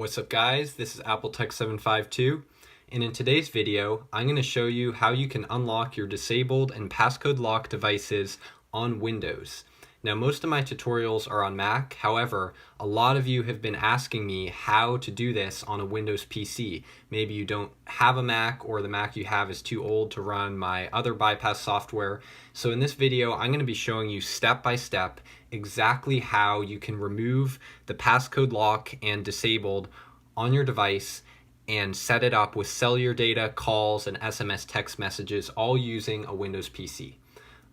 What's up guys, this is AppleTech752, and in today's video I'm going to show you how you can unlock your disabled and passcode lock devices on Windows. Now most of my tutorials are on Mac, however a lot of you have been asking me how to do this on a Windows PC. Maybe you don't have a Mac or the Mac you have is too old to run my other bypass software. So in this video I'm going to be showing you step by step exactly how you can remove the passcode lock and disabled on your device and set it up with cellular data, calls, and SMS text messages, all using a Windows PC.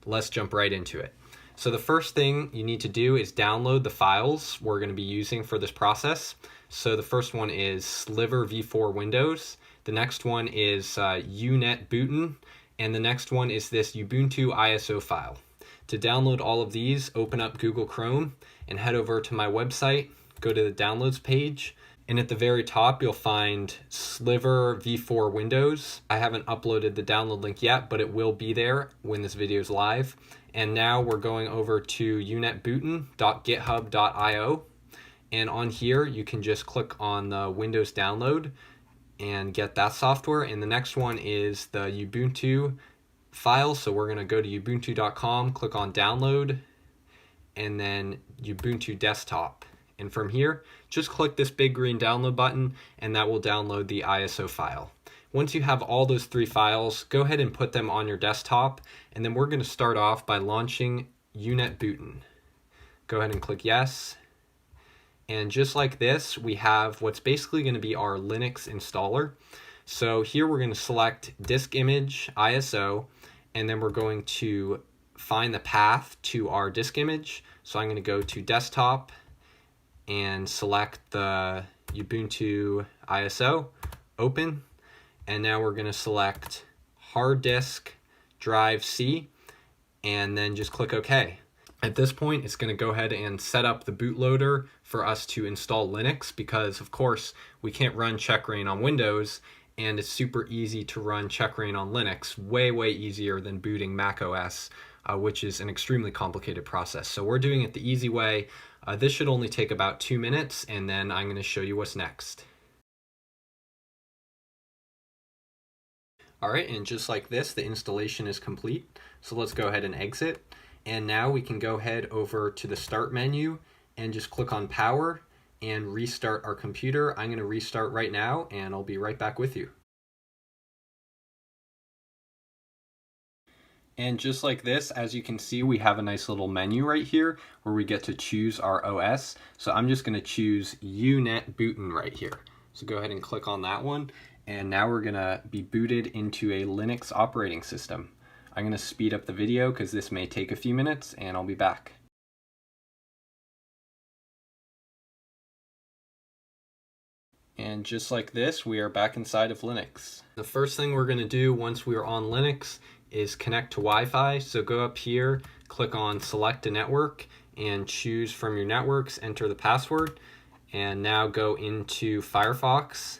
Let's jump right into it. So the first thing you need to do is download the files we're going to be using for this process. So the first one is Sliver v4 Windows. The next one is UNetBootin, and the next one is this Ubuntu ISO file. To download all of these, open up Google Chrome and head over to my website, go to the downloads page, and at the very top you'll find Sliver v4 Windows. I haven't uploaded the download link yet, but it will be there when this video is live. And now we're going over to unetbootin.github.io, and on here you can just click on the Windows download and get that software. And the next one is the Ubuntu file, so we're going to go to ubuntu.com, click on download, and then Ubuntu desktop, and from here just click this big green download button and that will download the ISO file. Once you have all those three files, go ahead and put them on your desktop, and then we're going to start off by launching UNetBootin. Go ahead and click yes, and just like this we have what's basically going to be our Linux installer. So here we're going to select disk image ISO, and then we're going to find the path to our disk image. So I'm going to go to desktop and select the Ubuntu ISO, open, and now we're going to select hard disk drive C, and then just click OK. At this point it's going to go ahead and set up the bootloader for us to install Linux, because of course we can't run checkra1n on Windows, and it's super easy to run checkra1n on Linux, way easier than booting Mac OS, which is an extremely complicated process. So we're doing it the easy way. This should only take about 2 minutes, and then I'm going to show you what's next. Alright, and just like this, the installation is complete. So let's go ahead and exit. And now we can go ahead over to the Start menu and just click on Power and restart our computer. I'm going to restart right now, and I'll be right back with you. And just like this, as you can see, we have a nice little menu right here where we get to choose our OS. So I'm just going to choose UNetBootin right here. So go ahead and click on that one. And now we're going to be booted into a Linux operating system. I'm going to speed up the video because this may take a few minutes, and I'll be back. And just like this, we are back inside of Linux. The first thing we're going to do once we are on Linux is connect to Wi-Fi. So go up here, click on select a network, and choose from your networks, enter the password, and now go into Firefox,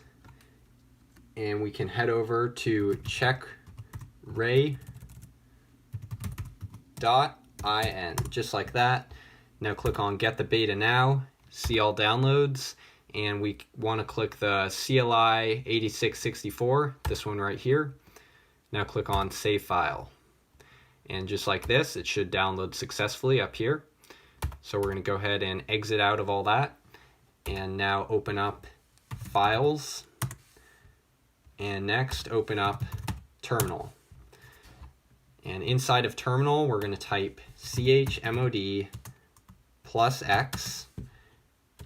and we can head over to checkra1n, just like that. Now click on get the beta now, see all downloads, and we want to click the CLI 8664, this one right here. Now click on Save File. And just like this, it should download successfully up here. So we're going to go ahead and exit out of all that. And now open up Files. And next, open up Terminal. And inside of Terminal, we're going to type chmod +X.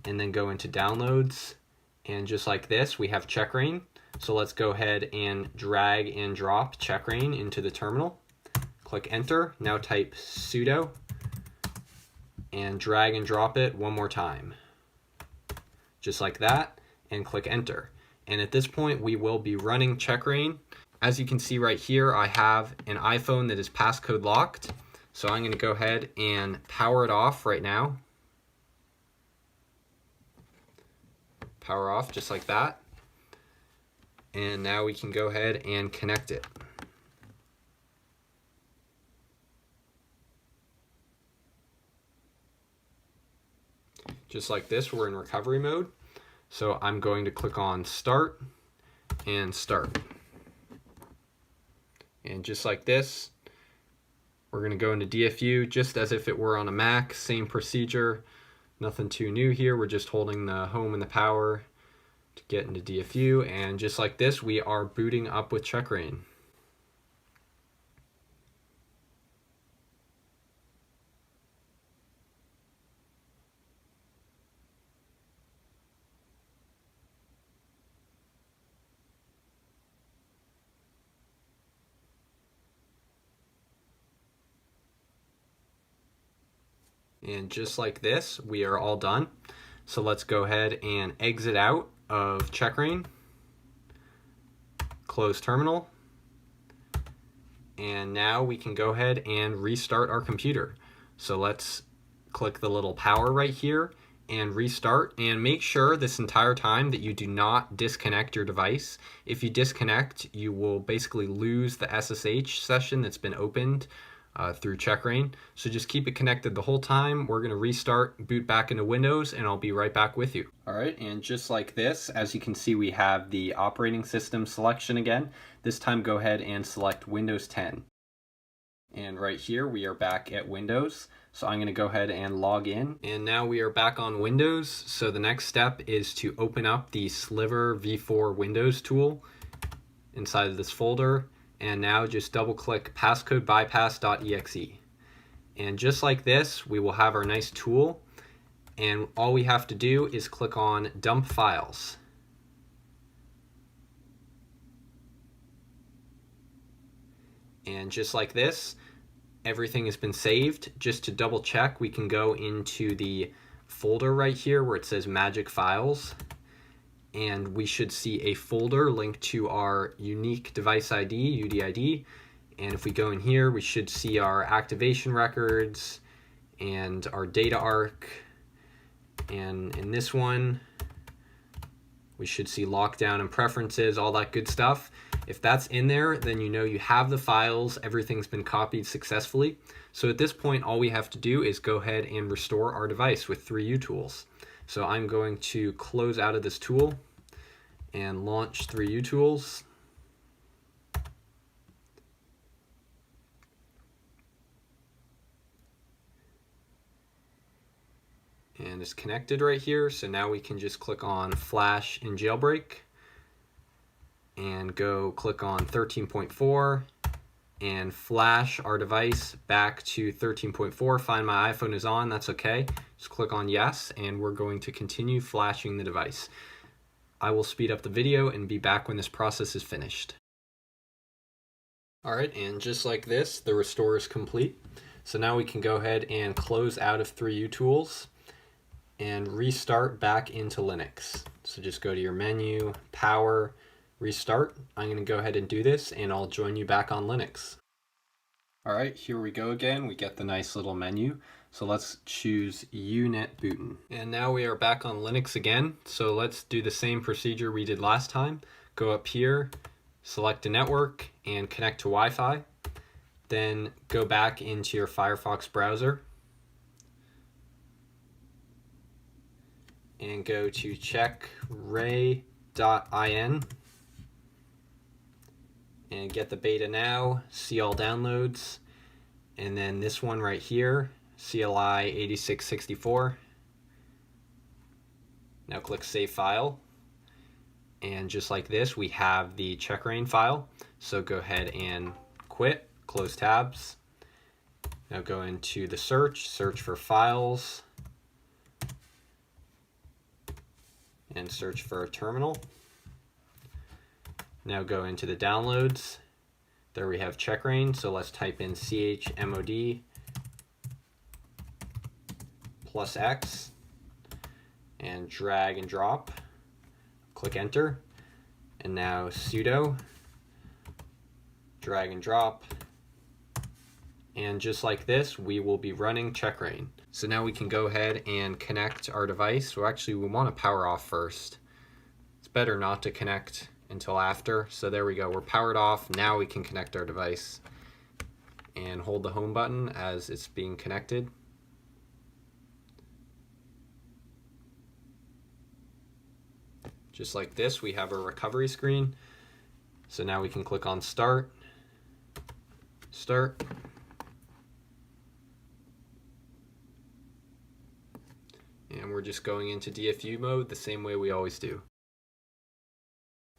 And then go into Downloads, and just like this we have checkra1n. So let's go ahead and drag and drop checkra1n into the terminal. Click enter. Now type sudo and drag and drop it one more time, just like that, and click enter. And at this point we will be running checkra1n. As you can see right here, I have an iPhone that is passcode locked, so I'm going to go ahead and power it off right now. Power off, just like that. And now we can go ahead and connect it. Just like this, we're in recovery mode. So I'm going to click on Start and Start. And just like this, we're going to go into DFU just as if it were on a Mac. Same procedure, nothing too new here. We're just holding the home and the power to get into DFU, and just like this, we are booting up with CheckRain. And just like this, we are all done. So let's go ahead and exit out of CheckRain, close terminal, and now we can go ahead and restart our computer. So let's click the little power right here and restart, and make sure this entire time that you do not disconnect your device. If you disconnect, you will basically lose the SSH session that's been opened through CheckRain. So just keep it connected the whole time. We're going to restart, boot back into Windows, and I'll be right back with you. All right, and just like this, as you can see, we have the operating system selection again. This time go ahead and select Windows 10. And right here we are back at Windows. So I'm going to go ahead and log in. And now we are back on Windows. So the next step is to open up the Sliver v4 Windows tool inside of this folder. And now just double click passcodebypass.exe. And just like this, we will have our nice tool. And all we have to do is click on Dump Files. And just like this, everything has been saved. Just to double check, we can go into the folder right here where it says Magic Files. And we should see a folder linked to our unique device ID, UDID. And if we go in here, we should see our activation records and our data arc. And in this one, we should see lockdown and preferences, all that good stuff. If that's in there, then you know you have the files, everything's been copied successfully. So at this point, all we have to do is go ahead and restore our device with 3U tools. So I'm going to close out of this tool and launch 3U tools. And it's connected right here. So now we can just click on Flash and Jailbreak and go click on 13.4 and flash our device back to 13.4. Find my iPhone is on, that's okay. Just click on yes, and we're going to continue flashing the device. I will speed up the video and be back when this process is finished. All right, and just like this, the restore is complete. So now we can go ahead and close out of 3U tools and restart back into Linux. So just go to your menu, power, restart. I'm going to go ahead and do this, and I'll join you back on Linux. All right, here we go again. We get the nice little menu. So let's choose UNet bootin. And now we are back on Linux again. So let's do the same procedure we did last time. Go up here, select a network, and connect to Wi-Fi. Then go back into your Firefox browser and go to checkray.in and get the beta now, see all downloads, and then this one right here, CLI 8664. Now click Save File, and just like this, we have the CheckRain file. So go ahead and quit, close tabs. Now go into the search for files, and search for a terminal. Now go into the downloads. There we have CheckRain, so let's type in chmod +X and drag and drop. Click enter, and now sudo, drag and drop, and just like this, we will be running CheckRain. So now we can go ahead and connect our device. Well, actually, we want to power off first. It's better not to connect until after. So there we go, we're powered off. Now we can connect our device and hold the home button as it's being connected. Just like this, we have a recovery screen. So now we can click on Start. And we're just going into DFU mode the same way we always do.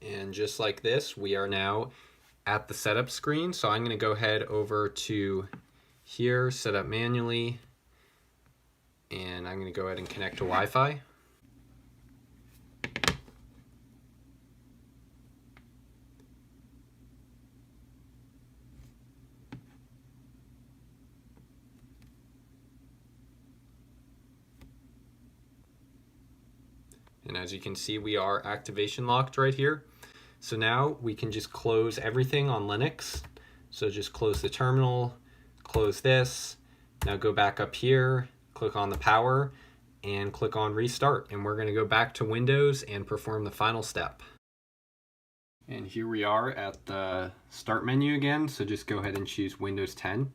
And just like this, we are now at the setup screen. So I'm going to go ahead over to here, set up manually, and I'm going to go ahead and connect to Wi-Fi. And as you can see, we are activation locked right here. So now we can just close everything on Linux. So just close the terminal, close this. Now go back up here, click on the power, and click on restart. And we're going to go back to Windows and perform the final step. And here we are at the start menu again. So just go ahead and choose Windows 10.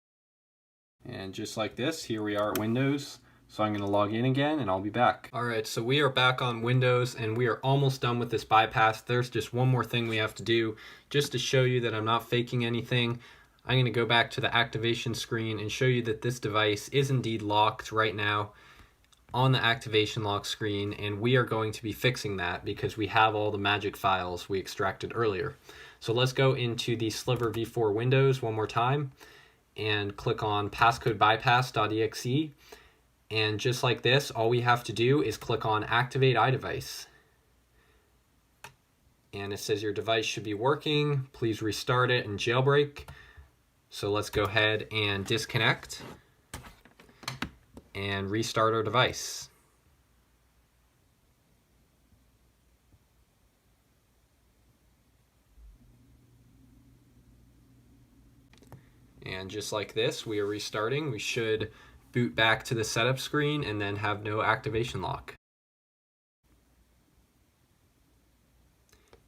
And just like this, here we are at Windows. So I'm going to log in again and I'll be back. All right, so we are back on Windows and we are almost done with this bypass. There's just one more thing we have to do just to show you that I'm not faking anything. I'm going to go back to the activation screen and show you that this device is indeed locked right now on the activation lock screen, and we are going to be fixing that because we have all the magic files we extracted earlier. So let's go into the Sliver v4 Windows one more time and click on passcodebypass.exe. And just like this, all we have to do is click on Activate iDevice. And it says your device should be working. Please restart it and jailbreak. So let's go ahead and disconnect and restart our device. And just like this, we are restarting. We should boot back to the setup screen and then have no activation lock.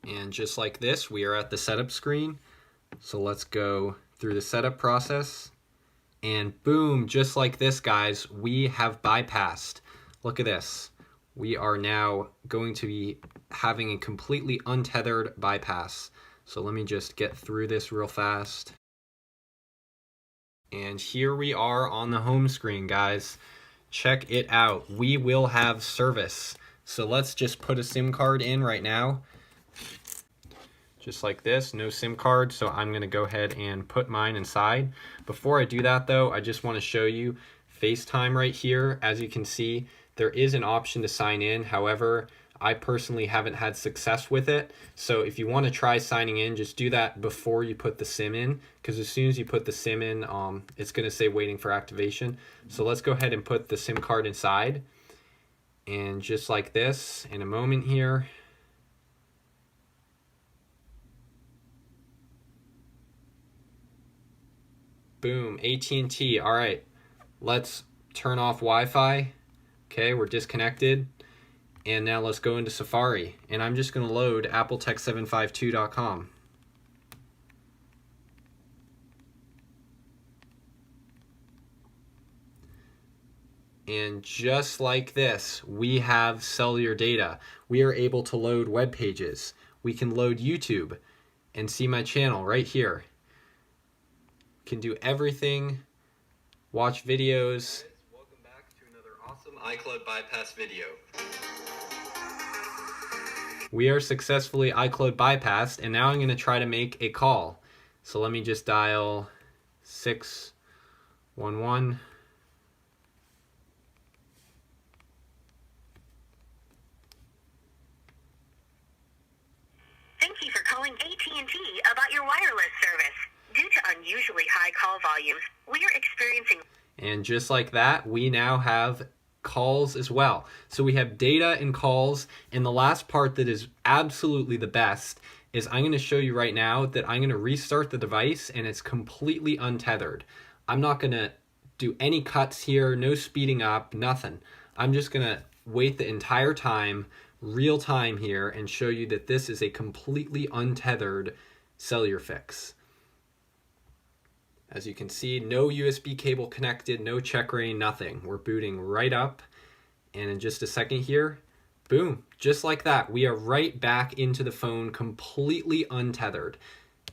And just like this, we are at the setup screen. So let's go through the setup process. And boom, just like this, guys, we have bypassed. Look at this. We are now going to be having a completely untethered bypass. So let me just get through this real fast. And here we are on the home screen, guys. Check it out. We will have service. So let's just put a SIM card in right now. Just like this, no SIM card. So I'm going to go ahead and put mine inside. Before I do that though, I just want to show you FaceTime right here. As you can see, there is an option to sign in. However, I personally haven't had success with it. So if you want to try signing in, just do that before you put the SIM in, because as soon as you put the SIM in, it's going to say waiting for activation. So let's go ahead and put the SIM card inside. And just like this, in a moment here, boom, AT&T. All right, let's turn off Wi-Fi. Okay, we're disconnected. And now let's go into Safari, and I'm just going to load appletech752.com. And just like this, we have cellular data. We are able to load web pages. We can load YouTube and see my channel right here. Can do everything, watch videos. Welcome back to another awesome iCloud bypass video. We are successfully iCloud bypassed, and now I'm going to try to make a call. So let me just dial 611. Thank you for calling AT&T about your wireless service. Due to unusually high call volumes, we are experiencing... And just like that, we now have calls as well. So we have data and calls, and the last part that is absolutely the best is I'm going to show you right now that I'm going to restart the device and it's completely untethered. I'm not going to do any cuts here, no speeding up, nothing. I'm just going to wait the entire time, real time here, and show you that this is a completely untethered cellular fix. As you can see, no USB cable connected, no check rain, nothing. We're booting right up, and in just a second here, Boom, just like that. We are right back into the phone, completely untethered.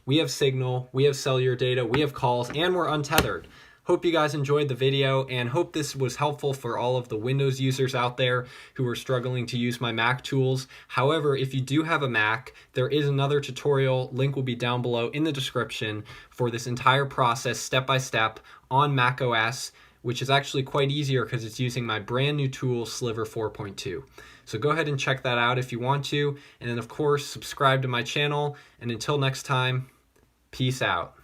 We have signal, we have cellular data, we have calls, and we're untethered. Hope you guys enjoyed the video and hope this was helpful for all of the Windows users out there who are struggling to use my Mac tools. However, if you do have a Mac, there is another tutorial, link will be down below in the description, for this entire process step by step on Mac OS, which is actually quite easier because it's using my brand new tool, Sliver 4.2. So go ahead and check that out if you want to, and then of course subscribe to my channel, and until next time, peace out.